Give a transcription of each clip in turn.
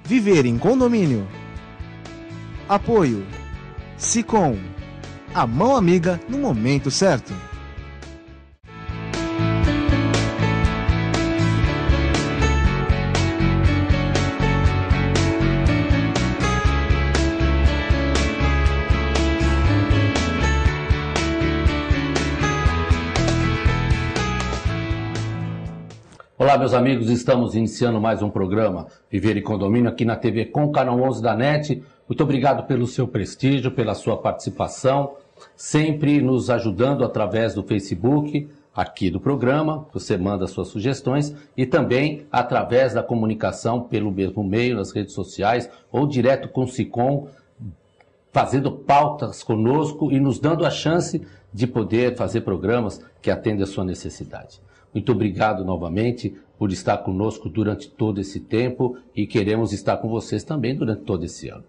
Viver em condomínio. Apoio Sicom, a mão amiga no momento certo. Olá, meus amigos, estamos iniciando mais um programa Viver em Condomínio aqui na TV Com, canal 11 da NET. Muito obrigado pelo seu prestígio, pela sua participação, sempre nos ajudando através do Facebook aqui do programa, você manda suas sugestões, e também através da comunicação pelo mesmo meio, nas redes sociais, ou direto com o Sicom, fazendo pautas conosco e nos dando a chance de poder fazer programas que atendem a sua necessidade. Muito obrigado novamente por estar conosco durante todo esse tempo e queremos estar com vocês também durante todo esse ano.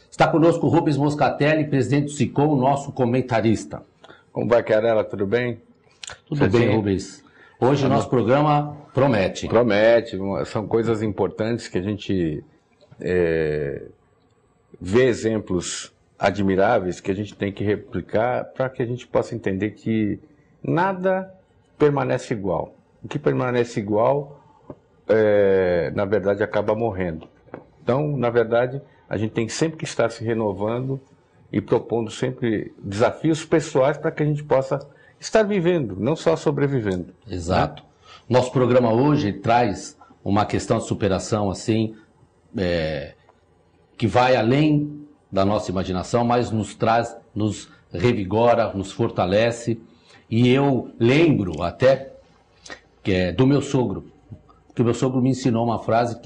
Está conosco o Rubens Moscatelli, presidente do Sicom, nosso comentarista. Como vai, Carela? Tudo bem? Tudo bem, Rubens. Hoje o nosso programa promete. Promete. São coisas importantes que a gente vê exemplos admiráveis que a gente tem que replicar para que a gente possa entender que nada permanece igual. O que permanece igual, na verdade, acaba morrendo. Então, na verdade, a gente tem sempre que estar se renovando e propondo sempre desafios pessoais para que a gente possa estar vivendo, não só sobrevivendo. Exato. Né? Nosso programa hoje traz uma questão de superação assim, que vai além da nossa imaginação, mas nos traz, nos revigora, nos fortalece. E eu lembro até que é do meu sogro, porque o meu sogro me ensinou uma frase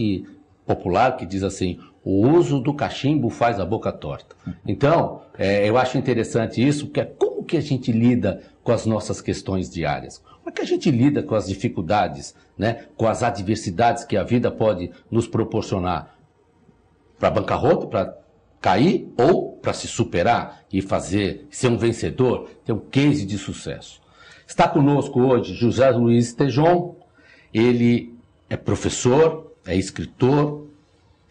popular que diz assim: o uso do cachimbo faz a boca torta. Então, eu acho interessante isso, porque como que a gente lida com as nossas questões diárias? Como é que a gente lida com as dificuldades, né? Com as adversidades que a vida pode nos proporcionar para bancarrota, para cair ou para se superar e ser um vencedor, ter um case de sucesso. Está conosco hoje José Luiz Tejon. Ele é professor, é escritor,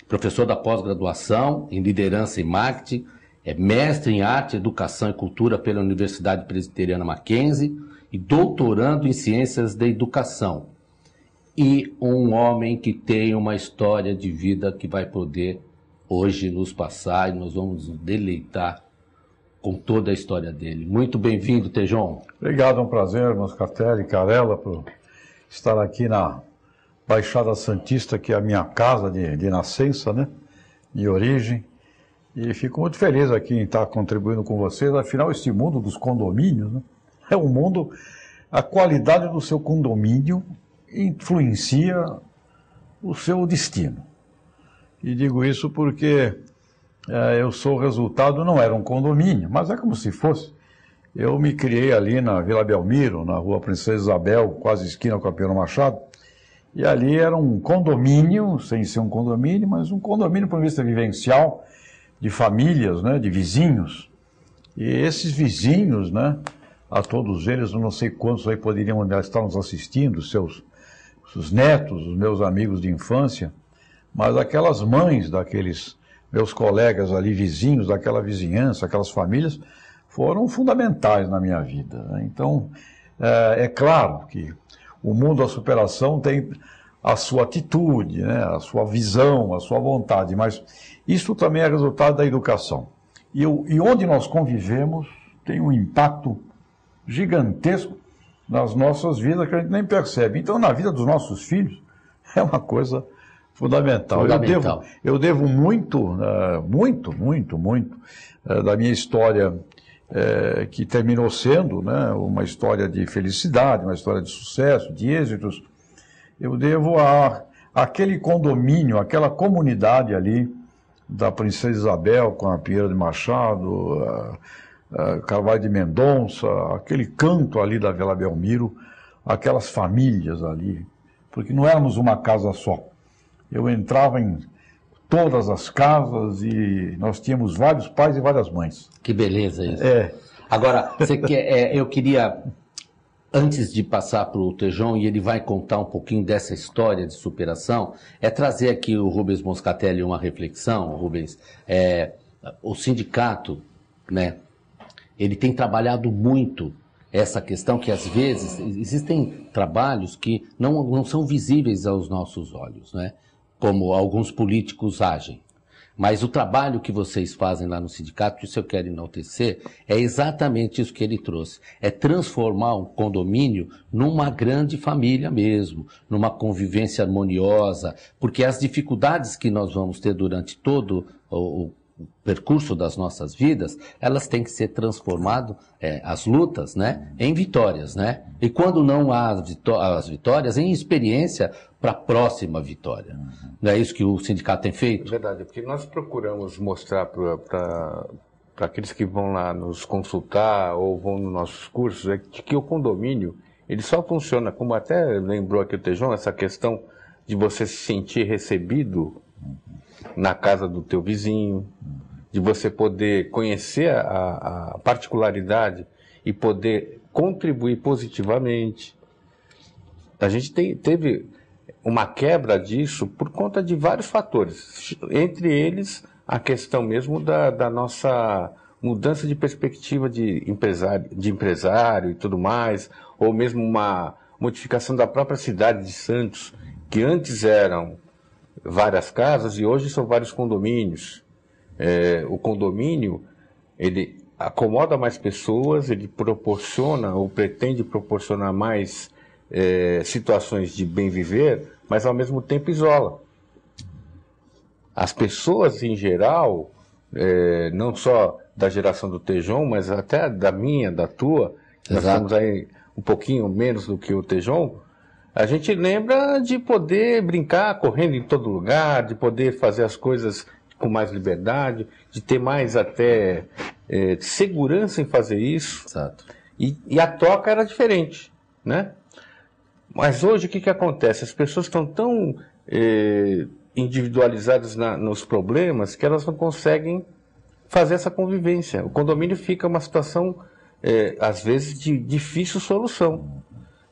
professor da pós-graduação em liderança e marketing, é mestre em arte, educação e cultura pela Universidade Presbiteriana Mackenzie e doutorando em ciências da educação. E um homem que tem uma história de vida que vai poder hoje nos passar e nós vamos nos deleitar com toda a história dele. Muito bem-vindo, Tejon. Obrigado, é um prazer, Moscatelli e Carela, por estar aqui na Baixada Santista, que é a minha casa de nascença, né? De origem. E fico muito feliz aqui em estar contribuindo com vocês. Afinal, esse mundo dos condomínios, né? É um mundo... A qualidade do seu condomínio influencia o seu destino. E digo isso porque eu sou o resultado, não era um condomínio, mas é como se fosse. Eu me criei ali na Vila Belmiro, na rua Princesa Isabel, quase esquina com a Pedro Machado, e ali era um condomínio, sem ser um condomínio, mas um condomínio, por vista vivencial, de famílias, né, de vizinhos. E esses vizinhos, né, a todos eles, eu não sei quantos aí poderiam estar nos assistindo, os netos, os meus amigos de infância, mas aquelas mães daqueles meus colegas ali, vizinhos daquela vizinhança, aquelas famílias, foram fundamentais na minha vida, né? Então, é claro que o mundo da superação tem a sua atitude, né? A sua visão, a sua vontade, mas isso também é resultado da educação. E onde nós convivemos tem um impacto gigantesco nas nossas vidas que a gente nem percebe. Então, na vida dos nossos filhos, é uma coisa fundamental. Eu devo muito da minha história, que terminou sendo, né, uma história de felicidade, uma história de sucesso, de êxitos. Eu devo àquele condomínio, aquela comunidade ali da Princesa Isabel, com a Pinheiro de Machado, Carvalho de Mendonça, aquele canto ali da Vila Belmiro, aquelas famílias ali, porque não éramos uma casa só. Eu entrava em todas as casas e nós tínhamos vários pais e várias mães. Que beleza isso. É. Agora, eu queria antes de passar para o Tejon, e ele vai contar um pouquinho dessa história de superação, é trazer aqui o Rubens Moscatelli uma reflexão, Rubens. O sindicato, né, ele tem trabalhado muito essa questão que, às vezes, existem trabalhos que não são visíveis aos nossos olhos, né, como alguns políticos agem. Mas o trabalho que vocês fazem lá no sindicato, isso eu quero enaltecer, é exatamente isso que ele trouxe. É transformar um condomínio numa grande família mesmo, numa convivência harmoniosa, porque as dificuldades que nós vamos ter durante todo o percurso das nossas vidas, elas têm que ser transformadas, as lutas, né, em vitórias, né? E quando não há as vitórias, em experiência para a próxima vitória. Não é isso que o sindicato tem feito? É verdade, porque nós procuramos mostrar para aqueles que vão lá nos consultar ou vão nos nossos cursos, que o condomínio, ele só funciona, como até lembrou aqui o Tejon, essa questão de você se sentir recebido na casa do teu vizinho, de você poder conhecer a particularidade e poder contribuir positivamente. A gente teve uma quebra disso por conta de vários fatores, entre eles a questão mesmo da nossa mudança de perspectiva de empresário e tudo mais, ou mesmo uma modificação da própria cidade de Santos, que antes eram várias casas e hoje são vários condomínios. O condomínio, ele acomoda mais pessoas, ele proporciona ou pretende proporcionar mais situações de bem viver, mas ao mesmo tempo isola. As pessoas em geral, não só da geração do Tejon, mas até da minha, da tua, nós estamos aí um pouquinho menos do que o Tejon, a gente lembra de poder brincar correndo em todo lugar, de poder fazer as coisas com mais liberdade, de ter mais até segurança em fazer isso. Exato. E a troca era diferente, né? Mas hoje o que acontece? As pessoas estão tão individualizadas nos problemas que elas não conseguem fazer essa convivência. O condomínio fica uma situação, às vezes, de difícil solução.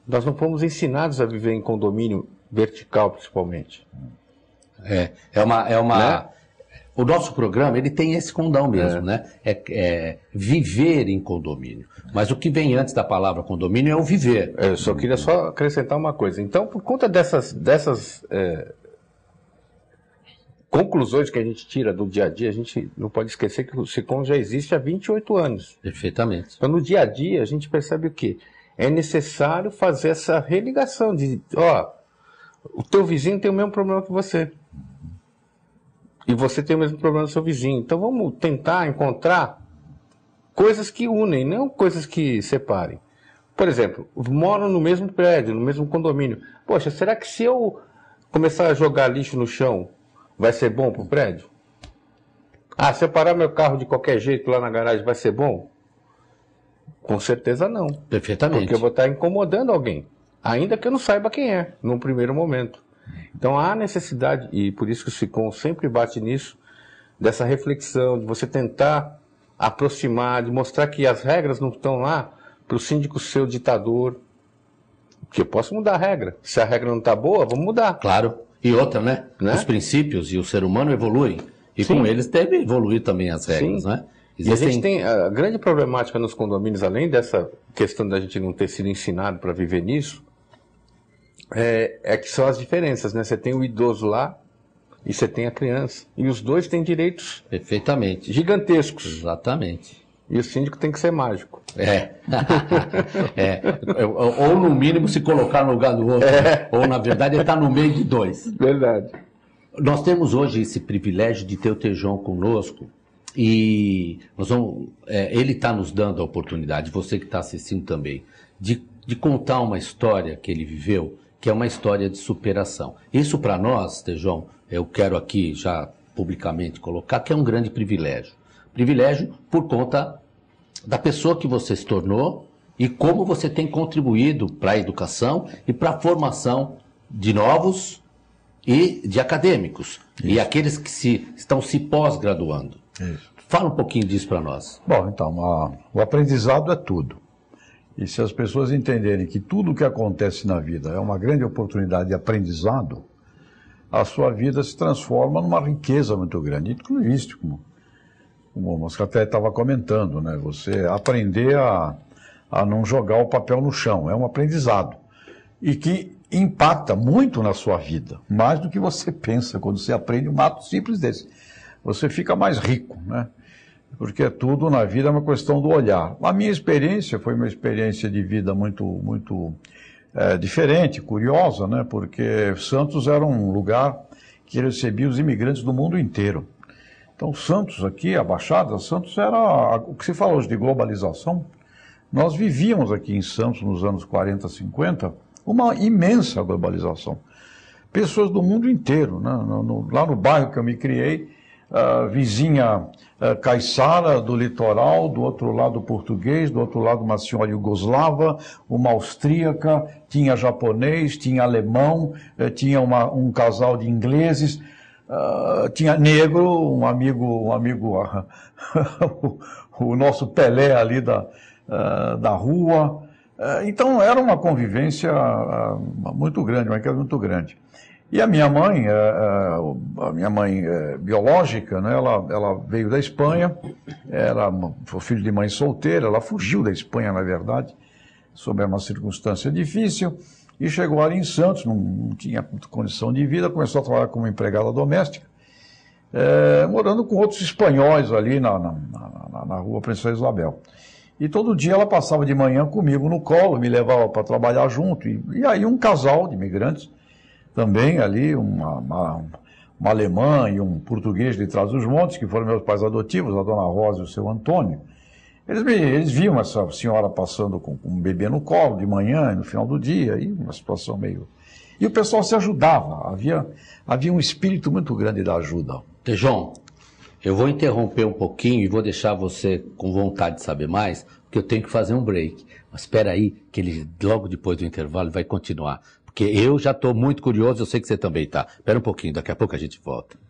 Nós não fomos ensinados a viver em condomínio vertical, principalmente. Né? O nosso programa, ele tem esse condão mesmo, né? Viver em condomínio. Mas o que vem antes da palavra condomínio é o viver. Eu só queria acrescentar uma coisa. Então, por conta dessas conclusões que a gente tira do dia a dia, a gente não pode esquecer que o SICOM já existe há 28 anos. Perfeitamente. Então, no dia a dia, a gente percebe o quê? É necessário fazer essa religação de, o teu vizinho tem o mesmo problema que você. E você tem o mesmo problema do seu vizinho. Então vamos tentar encontrar coisas que unem, não coisas que separem. Por exemplo, moram no mesmo prédio, no mesmo condomínio. Poxa, será que se eu começar a jogar lixo no chão, vai ser bom para o prédio? Se eu parar meu carro de qualquer jeito lá na garagem, vai ser bom? Com certeza não. Perfeitamente. Porque eu vou estar incomodando alguém, ainda que eu não saiba quem é, num primeiro momento. Então há necessidade, e por isso que o SICOM sempre bate nisso, dessa reflexão, de você tentar aproximar, de mostrar que as regras não estão lá para o síndico ser o ditador. Porque eu posso mudar a regra. Se a regra não está boa, vamos mudar. Claro. E outra, né? Os princípios e o ser humano evoluem. E com eles deve evoluir também as regras, né? E a gente tem a grande problemática nos condomínios, além dessa questão da gente não ter sido ensinado para viver nisso, que são as diferenças, né? Você tem o idoso lá e você tem a criança. E os dois têm direitos perfeitamente gigantescos. Exatamente. E o síndico tem que ser mágico. Ou no mínimo se colocar no lugar do outro. Ou na verdade ele está no meio de dois. Verdade. Nós temos hoje esse privilégio de ter o Tejon conosco. E nós vamos, ele está nos dando a oportunidade, você que está assistindo também, de contar uma história que ele viveu, que é uma história de superação. Isso para nós, Tejon, eu quero aqui já publicamente colocar, que é um grande privilégio. Privilégio por conta da pessoa que você se tornou e como você tem contribuído para a educação e para a formação de novos e de acadêmicos. Isso. E aqueles que estão se pós-graduando. Isso. Fala um pouquinho disso para nós. Bom, então, o aprendizado é tudo. E se as pessoas entenderem que tudo o que acontece na vida é uma grande oportunidade de aprendizado, a sua vida se transforma numa riqueza muito grande. Inclusive isso, como o Moscatelli estava comentando, né? Você aprender a não jogar o papel no chão, é um aprendizado. E que impacta muito na sua vida, mais do que você pensa quando você aprende um ato simples desse. Você fica mais rico, né? Porque tudo na vida é uma questão do olhar. A minha experiência foi uma experiência de vida muito diferente, curiosa, né? Porque Santos era um lugar que recebia os imigrantes do mundo inteiro. Então, Santos aqui, a Baixada, Santos era o que se fala hoje de globalização. Nós vivíamos aqui em Santos, nos anos 40, 50, uma imensa globalização. Pessoas do mundo inteiro, né? Lá no bairro que eu me criei, vizinha caiçara do litoral, do outro lado português, do outro lado uma senhora iugoslava, uma austríaca, tinha japonês, tinha alemão, tinha um casal de ingleses, tinha negro, um amigo o nosso Pelé ali da rua. Então era uma convivência muito grande, uma casa muito grande. E a minha mãe biológica, né, ela veio da Espanha, foi filho de mãe solteira, ela fugiu da Espanha, na verdade, sob uma circunstância difícil, e chegou ali em Santos, não tinha condição de vida, começou a trabalhar como empregada doméstica, morando com outros espanhóis ali na rua Princesa Isabel. E todo dia ela passava de manhã comigo no colo, me levava para trabalhar junto, e aí um casal de imigrantes, também ali, uma alemã e um português de Trás-os-Montes, que foram meus pais adotivos, a dona Rosa e o seu Antônio. Eles viam essa senhora passando com um bebê no colo de manhã e no final do dia, e uma situação meio... E o pessoal se ajudava, havia um espírito muito grande da ajuda. Tejon, eu vou interromper um pouquinho e vou deixar você com vontade de saber mais, porque eu tenho que fazer um break. Mas espera aí, que ele logo depois do intervalo vai continuar. Porque eu já estou muito curioso, eu sei que você também está. Espera um pouquinho, daqui a pouco a gente volta.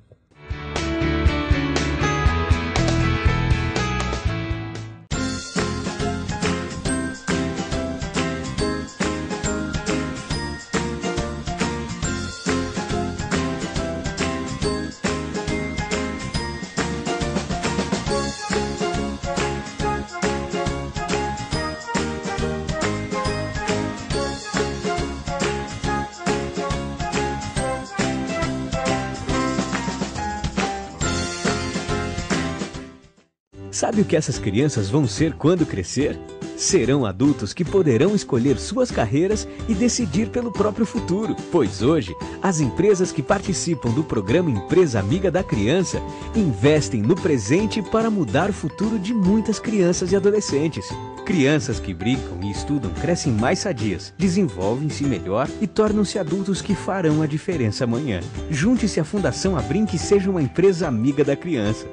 Sabe o que essas crianças vão ser quando crescer? Serão adultos que poderão escolher suas carreiras e decidir pelo próprio futuro. Pois hoje, as empresas que participam do programa Empresa Amiga da Criança investem no presente para mudar o futuro de muitas crianças e adolescentes. Crianças que brincam e estudam crescem mais sadias, desenvolvem-se melhor e tornam-se adultos que farão a diferença amanhã. Junte-se à Fundação Abrinq e seja uma empresa amiga da criança.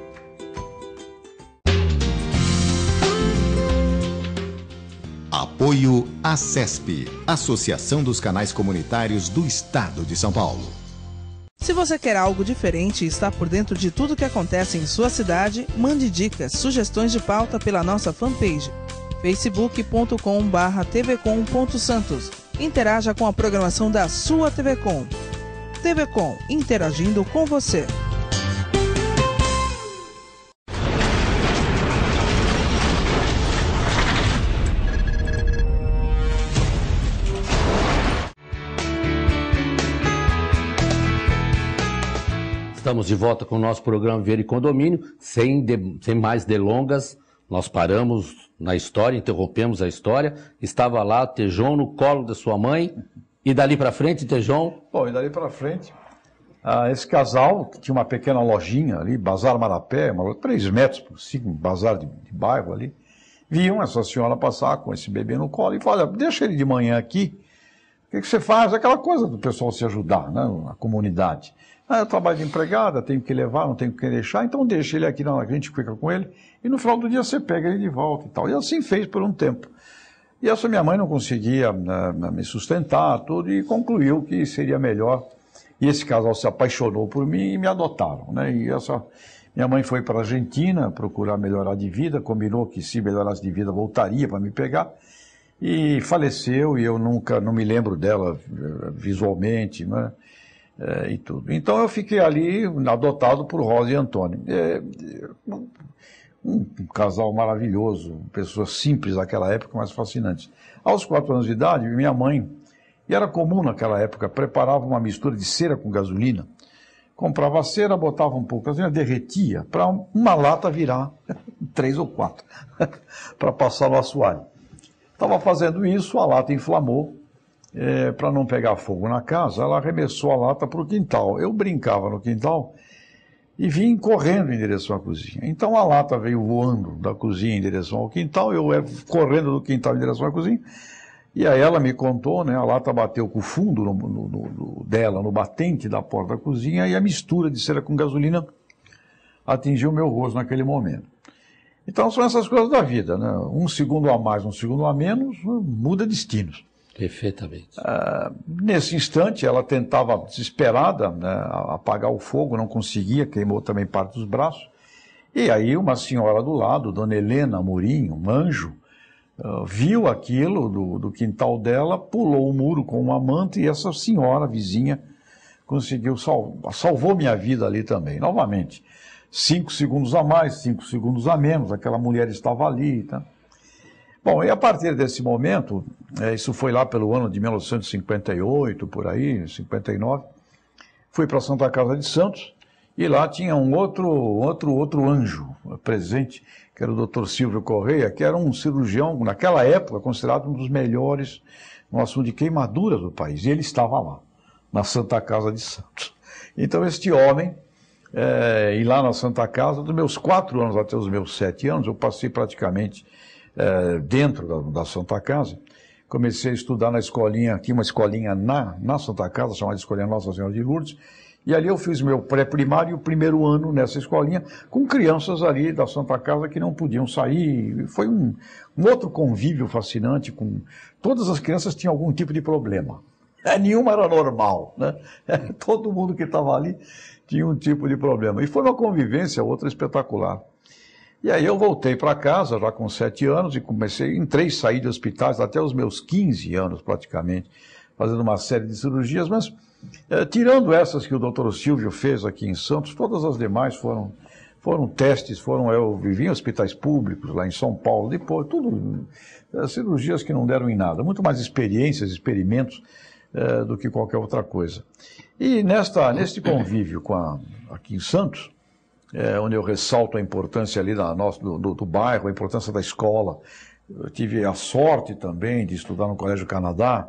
Apoio ACESP, Associação dos Canais Comunitários do Estado de São Paulo. Se você quer algo diferente e está por dentro de tudo que acontece em sua cidade, mande dicas, sugestões de pauta pela nossa fanpage, facebook.com/tvcom.santos. Interaja com a programação da sua TV Com. TV Com, interagindo com você. Estamos de volta com o nosso programa Ver e Condomínio. Sem mais delongas, nós paramos na história, interrompemos a história. Estava lá Tejon no colo da sua mãe. E dali para frente, Tejon? Bom, e dali para frente, esse casal, que tinha uma pequena lojinha ali, Bazar Marapé, 3 metros por 5, um bazar de bairro ali, viam essa senhora passar com esse bebê no colo e falaram: olha, deixa ele de manhã aqui, o que você faz? Aquela coisa do pessoal se ajudar, né, na comunidade. Eu trabalho de empregada, tenho que levar, não tenho que deixar, então deixa ele aqui, a gente fica com ele, e no final do dia você pega ele de volta e tal. E assim fez por um tempo. E essa minha mãe não conseguia me sustentar, tudo, e concluiu que seria melhor. E esse casal se apaixonou por mim e me adotaram, né? E minha mãe foi para a Argentina procurar melhorar de vida, combinou que se melhorasse de vida voltaria para me pegar. e faleceu, e eu não me lembro dela visualmente, né? E tudo. Então eu fiquei ali adotado por Rosa e Antônio. Um casal maravilhoso, pessoas simples naquela época, mas fascinantes. Aos 4 anos de idade, minha mãe, e era comum naquela época, preparava uma mistura de cera com gasolina, comprava a cera, botava um pouco de gasolina, derretia, para uma lata virar 3 ou 4, para passar no assoalho. Estava fazendo isso, a lata inflamou, para não pegar fogo na casa, ela arremessou a lata para o quintal. Eu brincava no quintal e vim correndo em direção à cozinha. Então a lata veio voando da cozinha em direção ao quintal, eu correndo do quintal em direção à cozinha, e aí ela me contou, né, a lata bateu com o fundo dela, no batente da porta da cozinha, e a mistura de cera com gasolina atingiu meu rosto naquele momento. Então são essas coisas da vida, né? Um segundo a mais, um segundo a menos, muda destinos. Perfeitamente. Nesse instante, ela tentava, desesperada, né, apagar o fogo, não conseguia, queimou também parte dos braços. E aí uma senhora do lado, Dona Helena Amorim, um anjo, viu aquilo do quintal dela, pulou o muro com uma manta, e essa senhora vizinha conseguiu salvou minha vida ali também. Novamente, 5 segundos a mais, 5 segundos a menos, aquela mulher estava ali, tá? Bom, e a partir desse momento, isso foi lá pelo ano de 1958, por aí, 59, fui para a Santa Casa de Santos, e lá tinha um outro anjo presente, que era o Dr. Silvio Correia, que era um cirurgião, naquela época, considerado um dos melhores no assunto de queimaduras do país, e ele estava lá, na Santa Casa de Santos. Então, este homem, e lá na Santa Casa, dos meus 4 anos até os meus 7 anos, eu passei praticamente dentro da Santa Casa. Comecei a estudar na escolinha, aqui uma escolinha na Santa Casa, chamada Escolinha Nossa Senhora de Lourdes, e ali eu fiz meu pré-primário e o primeiro ano nessa escolinha, com crianças ali da Santa Casa que não podiam sair. Foi um outro convívio fascinante, com todas as crianças tinham algum tipo de problema. Nenhuma era normal, né? Todo mundo que estava ali tinha um tipo de problema. E foi uma convivência outra espetacular. E aí eu voltei para casa, já com 7 anos, e entrei e saí de hospitais até os meus 15 anos, praticamente, fazendo uma série de cirurgias, mas tirando essas que o doutor Silvio fez aqui em Santos, todas as demais foram testes, eu vivi em hospitais públicos, lá em São Paulo, depois, tudo, cirurgias que não deram em nada, muito mais experiências, experimentos, do que qualquer outra coisa. E neste convívio aqui em Santos, onde eu ressalto a importância ali do bairro, a importância da escola. Eu tive a sorte também de estudar no Colégio Canadá,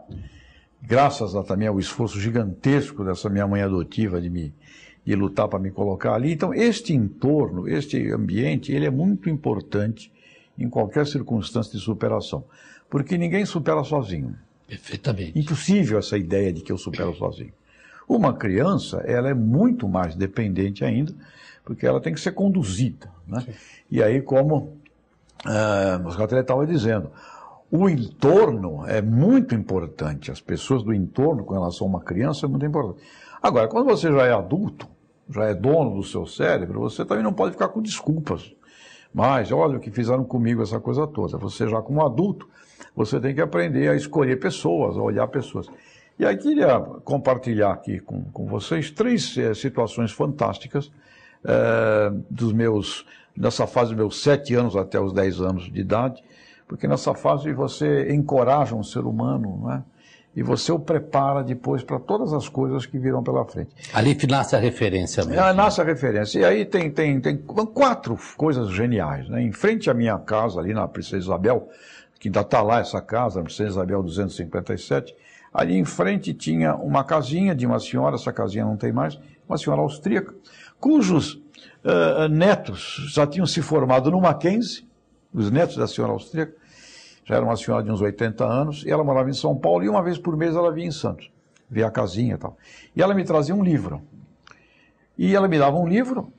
graças também ao esforço gigantesco dessa minha mãe adotiva de lutar para me colocar ali. Então, este entorno, este ambiente, ele é muito importante em qualquer circunstância de superação, porque ninguém supera sozinho. Perfeitamente. Impossível essa ideia de que eu supero sozinho. Uma criança, ela é muito mais dependente ainda, porque ela tem que ser conduzida, né? E aí, como o Moscatelli estava dizendo, o entorno é muito importante, as pessoas do entorno com relação a uma criança é muito importante. Agora, quando você já é adulto, já é dono do seu cérebro, você também não pode ficar com desculpas. Mas, olha o que fizeram comigo, essa coisa toda. Você já como adulto, você tem que aprender a escolher pessoas, a olhar pessoas. E aí queria compartilhar aqui com vocês 3 situações fantásticas nessa fase dos meus 7 anos até os 10 anos de idade, porque nessa fase você encoraja um ser humano, né? E você o prepara depois para todas as coisas que virão pela frente. Ali que nasce a referência mesmo. Nasce a referência. E aí tem 4 coisas geniais, né? Em frente à minha casa, ali na Princesa Isabel, que ainda está lá essa casa, Princesa Isabel 257, ali em frente tinha uma casinha de uma senhora, essa casinha não tem mais, uma senhora austríaca, cujos netos já tinham se formado no Mackenzie, os netos da senhora austríaca, já era uma senhora de uns 80 anos, e ela morava em São Paulo, e uma vez por mês ela vinha em Santos, ver a casinha e tal. E ela me trazia um livro. E ela me dava um livro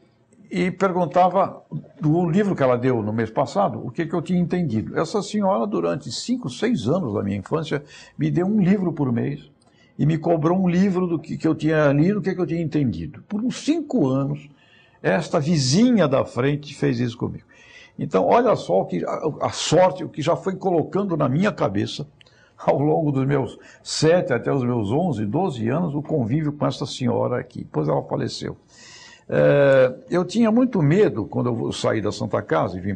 e perguntava do livro que ela deu no mês passado, o que eu tinha entendido. Essa senhora, durante 5, 6 anos da minha infância, me deu um livro por mês e me cobrou um livro do que eu tinha lido, o que eu tinha entendido. Por uns 5 anos, esta vizinha da frente fez isso comigo. Então, olha só a sorte, o que já foi colocando na minha cabeça, ao longo dos meus 7 até os meus 11, 12 anos, o convívio com essa senhora aqui. Depois ela faleceu. Eu tinha muito medo, quando eu saí da Santa Casa e vim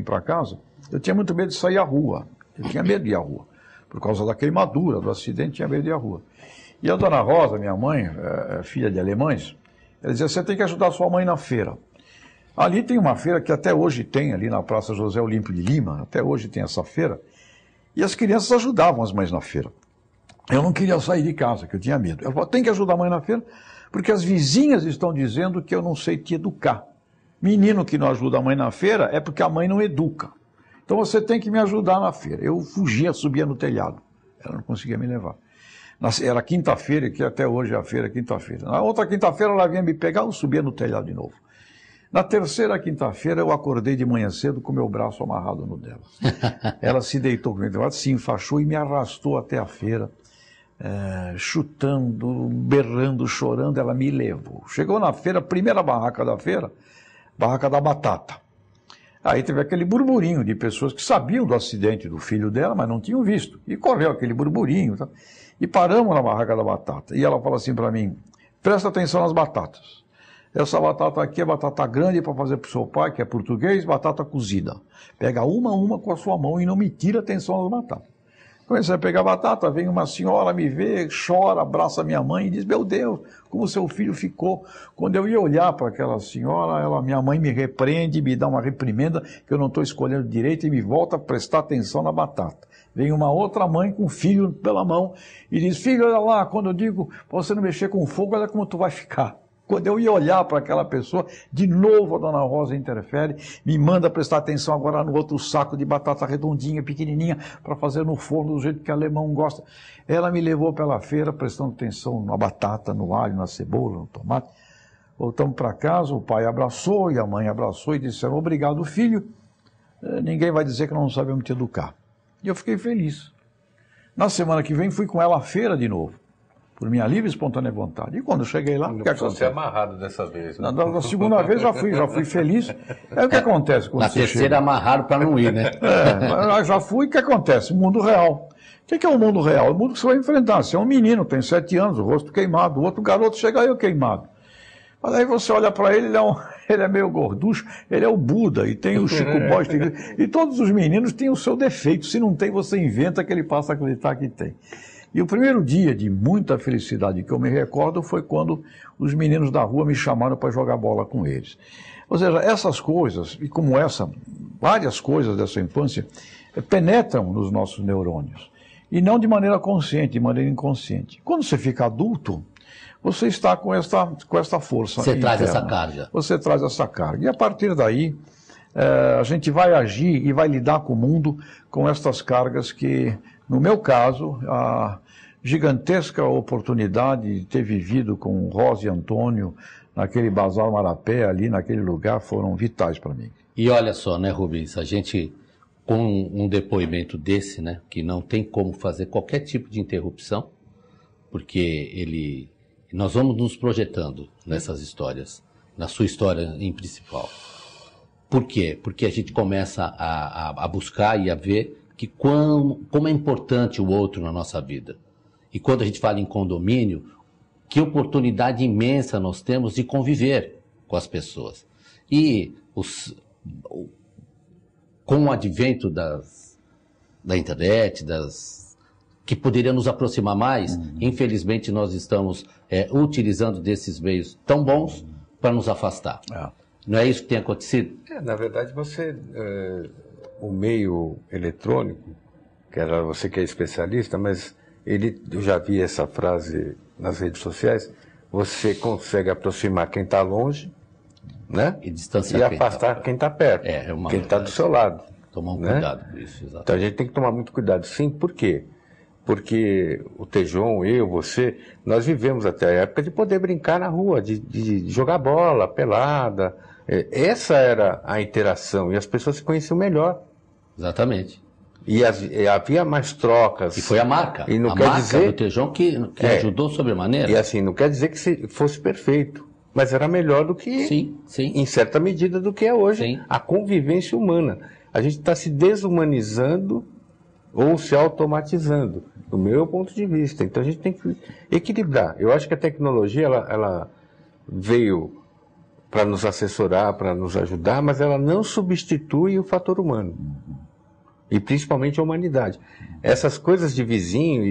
para casa, eu tinha muito medo de sair à rua. Eu tinha medo de ir à rua. Por causa da queimadura, do acidente, tinha medo de ir à rua. E a dona Rosa, minha mãe, filha de alemães, ela dizia, você tem que ajudar sua mãe na feira. Ali tem uma feira que até hoje tem, ali na Praça José Olímpio de Lima, até hoje tem essa feira, e as crianças ajudavam as mães na feira. Eu não queria sair de casa, que eu tinha medo. Eu falei, tem que ajudar a mãe na feira, porque as vizinhas estão dizendo que eu não sei te educar. Menino que não ajuda a mãe na feira é porque a mãe não educa. Então você tem que me ajudar na feira. Eu fugia, subia no telhado. Ela não conseguia me levar. Era quinta-feira, que até hoje é a feira, quinta-feira. Na outra quinta-feira ela vinha me pegar, eu subia no telhado de novo. Na terceira quinta-feira eu acordei de manhã cedo com meu braço amarrado no dela. Ela se deitou comigo, se enfaixou e me arrastou até a feira, chutando, berrando, chorando, ela me levou. Chegou na feira, primeira barraca da feira, barraca da batata. Aí teve aquele burburinho de pessoas que sabiam do acidente do filho dela, mas não tinham visto. E correu aquele burburinho, tá? E paramos na barraca da batata. E ela falou assim para mim, presta atenção nas batatas. Essa batata aqui é batata grande para fazer para o seu pai, que é português, batata cozida. Pega uma a uma com a sua mão e não me tira atenção das batatas. Comecei a pegar batata, vem uma senhora me vê, chora, abraça minha mãe e diz, meu Deus, como seu filho ficou. Quando eu ia olhar para aquela senhora, minha mãe me repreende, me dá uma reprimenda que eu não estou escolhendo direito e me volta a prestar atenção na batata. Vem uma outra mãe com o filho pela mão e diz, filho, olha lá, quando eu digo para você não mexer com fogo, olha como tu vai ficar. Quando eu ia olhar para aquela pessoa, de novo a dona Rosa interfere, me manda prestar atenção agora no outro saco de batata redondinha, pequenininha, para fazer no forno do jeito que o alemão gosta. Ela me levou pela feira, prestando atenção na batata, no alho, na cebola, no tomate. Voltamos para casa, o pai abraçou e a mãe abraçou e disseram, obrigado, filho, ninguém vai dizer que não sabemos te educar. E eu fiquei feliz. Na semana que vem fui com ela à feira de novo, por minha livre e espontânea vontade. E quando eu cheguei lá, não precisou ser amarrado dessa vez. Né? Na segunda vez já fui feliz. É o que acontece quando Na você terceira chega. amarraram para não ir, né? Já fui, o que acontece? Mundo real. O que é o mundo real? O mundo que você vai enfrentar. Você é um menino, tem 7 anos, o rosto queimado. O outro garoto chega aí, eu queimado. Mas aí você olha para ele, ele é meio gorducho, ele é o Buda, e tem o Chico Boy, e todos os meninos têm o seu defeito. Se não tem, você inventa que ele passa a acreditar que tem. E o primeiro dia de muita felicidade que eu me recordo foi quando os meninos da rua me chamaram para jogar bola com eles. Ou seja, essas coisas, e como essa, várias coisas dessa infância, penetram nos nossos neurônios. E não de maneira consciente, de maneira inconsciente. Quando você fica adulto, você está com esta força Você interna. traz essa carga. Você traz essa carga. E a partir daí, a gente vai agir e vai lidar com o mundo com estas cargas que, no meu caso, a gigantesca oportunidade de ter vivido com Rosa e Antônio naquele Bazar Marapé, ali naquele lugar, foram vitais para mim. E olha só, né, Rubens, a gente, com um depoimento desse, né, que não tem como fazer qualquer tipo de interrupção, porque nós vamos nos projetando nessas histórias, na sua história em principal. Por quê? Porque a gente começa a buscar e a ver que como é importante o outro na nossa vida. E quando a gente fala em condomínio, que oportunidade imensa nós temos de conviver com as pessoas. E com o advento da internet, que poderia nos aproximar mais, infelizmente nós estamos utilizando desses meios tão bons para nos afastar. Não é isso que tem acontecido? Na verdade, o meio eletrônico, você que é especialista, mas eu já vi essa frase nas redes sociais, você consegue aproximar quem está longe, né? E distanciar e afastar quem está perto, quem está do seu lado. Tomar um cuidado com isso, exatamente. Então a gente tem que tomar muito cuidado, sim, por quê? Porque o Tejon, eu, você, nós vivemos até a época de poder brincar na rua, de jogar bola, pelada. Essa era a interação, e as pessoas se conheciam melhor. Exatamente. E havia mais trocas. E foi a marca. E não a quer marca dizer do Tejon que ajudou sobremaneira. E assim, não quer dizer que fosse perfeito. mas era melhor do que, Sim, sim. em certa medida, do que é hoje, Sim. a convivência humana. A gente está se desumanizando ou se automatizando, do meu ponto de vista. Então a gente tem que equilibrar. Eu acho que a tecnologia ela veio para nos assessorar, para nos ajudar, mas ela não substitui o fator humano. E principalmente a humanidade. Essas coisas de vizinho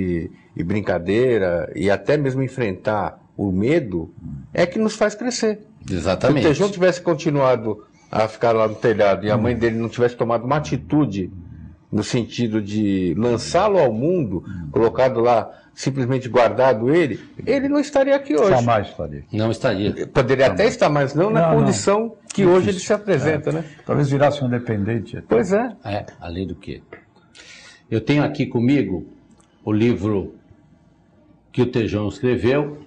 e brincadeira, e até mesmo enfrentar o medo, é que nos faz crescer. Exatamente. Se o Tejão tivesse continuado a ficar lá no telhado e a mãe dele não tivesse tomado uma atitude no sentido de lançá-lo ao mundo, colocado lá, simplesmente guardado ele não estaria aqui hoje. Jamais estaria. Não estaria. Poderia até estar, mas não na condição que hoje ele se apresenta, né? Talvez virasse um dependente. Até. Pois é. Além do que. Eu tenho aqui comigo o livro que o Tejão escreveu,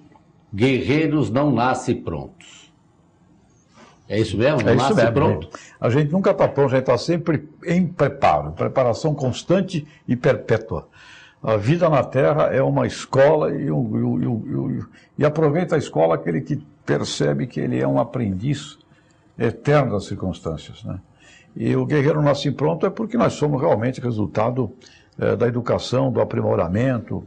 Guerreiros Não Nascem Prontos. É isso mesmo? É isso mesmo. Pronto? A gente nunca está pronto, a gente está sempre em preparo, preparação constante e perpétua. A vida na Terra é uma escola e aproveita a escola aquele que percebe que ele é um aprendiz eterno das circunstâncias, né? E o guerreiro nasce pronto é porque nós somos realmente resultado da educação, do aprimoramento.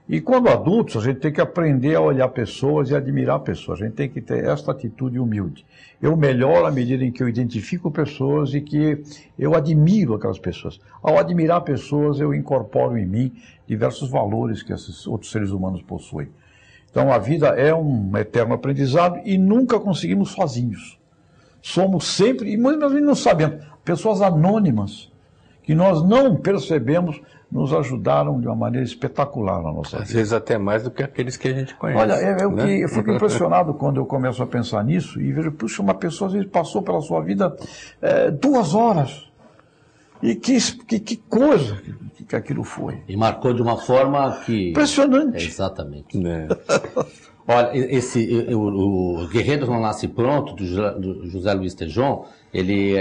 E quando adultos, a gente tem que aprender a olhar pessoas e admirar pessoas. A gente tem que ter esta atitude humilde. Eu melhoro à medida em que eu identifico pessoas e que eu admiro aquelas pessoas. Ao admirar pessoas, eu incorporo em mim diversos valores que esses outros seres humanos possuem. Então, a vida é um eterno aprendizado e nunca conseguimos sozinhos. Somos sempre, e muitas vezes não sabemos, pessoas anônimas que nós não percebemos nos ajudaram de uma maneira espetacular na nossa vida. Às vezes até mais do que aqueles que a gente conhece. Olha, né? eu fico impressionado quando eu começo a pensar nisso e vejo, puxa, uma pessoa às vezes passou pela sua vida 2 horas. E que coisa que aquilo foi. E marcou de uma forma que... Impressionante. Exatamente. É. Olha, o Guerreiros Não Nasce Pronto, do José Luiz Tejão, ele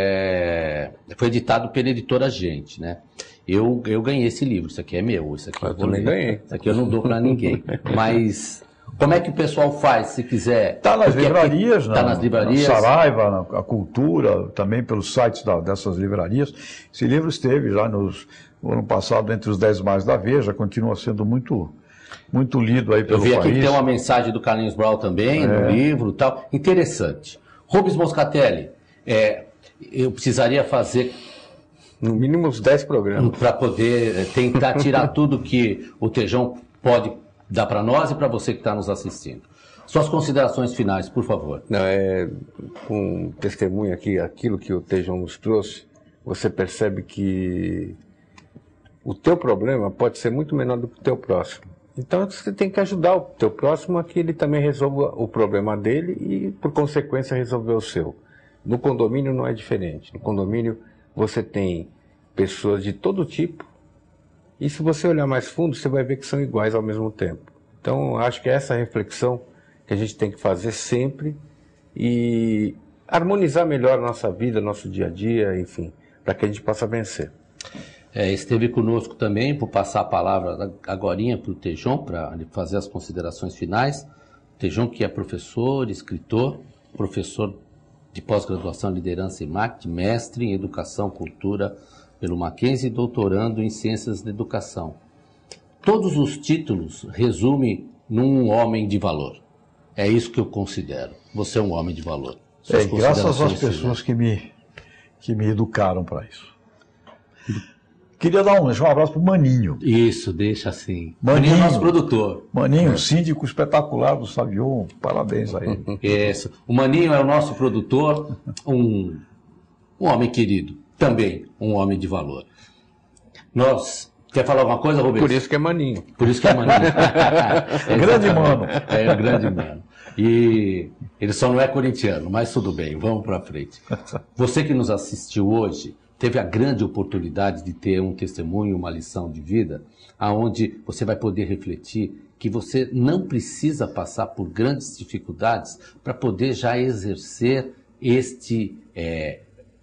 foi editado pela editora Gente, né? Eu ganhei esse livro, isso aqui é meu, isso aqui eu também ganhei. Isso aqui eu não dou para ninguém. Mas como é que o pessoal faz, se quiser? Está nas livrarias, Está nas livrarias. Na Saraiva, na Cultura, também pelos sites dessas livrarias. Esse livro esteve já no ano passado entre os 10 mais da Veja, continua sendo muito lido aí pelo país. Eu vi aqui que tem uma mensagem do Carlinhos Brau também, no livro e tal. Interessante. Rubens Moscatelli, eu precisaria fazer... No mínimo uns 10 programas. Para poder tentar tirar tudo que o Tejão pode dar para nós e para você que está nos assistindo. Suas considerações finais, por favor. Não, com testemunho aqui, aquilo que o Tejão nos trouxe, você percebe que o teu problema pode ser muito menor do que o teu próximo. Então você tem que ajudar o teu próximo a que ele também resolva o problema dele e, por consequência, resolver o seu. No condomínio não é diferente. No condomínio você tem pessoas de todo tipo e se você olhar mais fundo, você vai ver que são iguais ao mesmo tempo. Então, acho que é essa reflexão que a gente tem que fazer sempre e harmonizar melhor a nossa vida, nosso dia a dia, enfim, para que a gente possa vencer. Esteve conosco também, por passar a palavra agorinha para o Tejão, para fazer as considerações finais. Tejão que é professor, escritor, professor de pós-graduação em liderança e marketing, mestre em educação e cultura pelo Mackenzie e doutorando em ciências da educação. Todos os títulos resumem num homem de valor. É isso que eu considero. Você é um homem de valor. Graças às pessoas que me educaram para isso. Queria deixar um abraço para o Maninho. Isso, deixa assim. Maninho é nosso produtor. Maninho, síndico espetacular do Savion. Parabéns a ele. Isso. O Maninho é o nosso produtor, um homem querido. Também um homem de valor. Quer falar alguma coisa, Rubens? Por isso que é Maninho. Por isso que é Maninho. Grande mano. É, grande mano. E ele só não é corintiano, mas tudo bem, vamos para frente. Você que nos assistiu hoje, teve a grande oportunidade de ter um testemunho, uma lição de vida, aonde você vai poder refletir que você não precisa passar por grandes dificuldades para poder já exercer este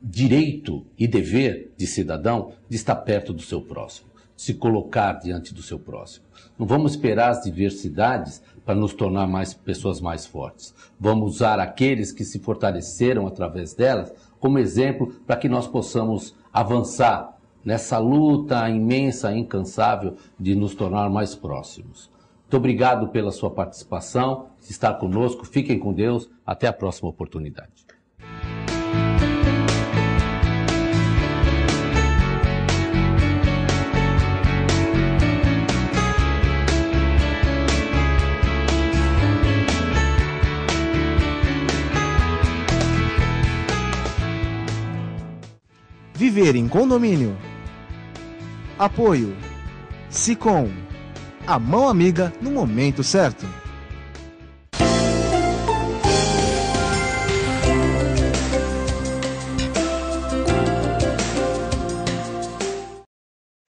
direito e dever de cidadão de estar perto do seu próximo, de se colocar diante do seu próximo. Não vamos esperar as diversidades para nos tornar pessoas mais fortes. Vamos usar aqueles que se fortaleceram através delas como exemplo para que nós possamos avançar nessa luta imensa, incansável de nos tornar mais próximos. Muito obrigado pela sua participação, de estar conosco. Fiquem com Deus. Até a próxima oportunidade. Viver em condomínio. Apoio Sicom, a mão amiga no momento certo.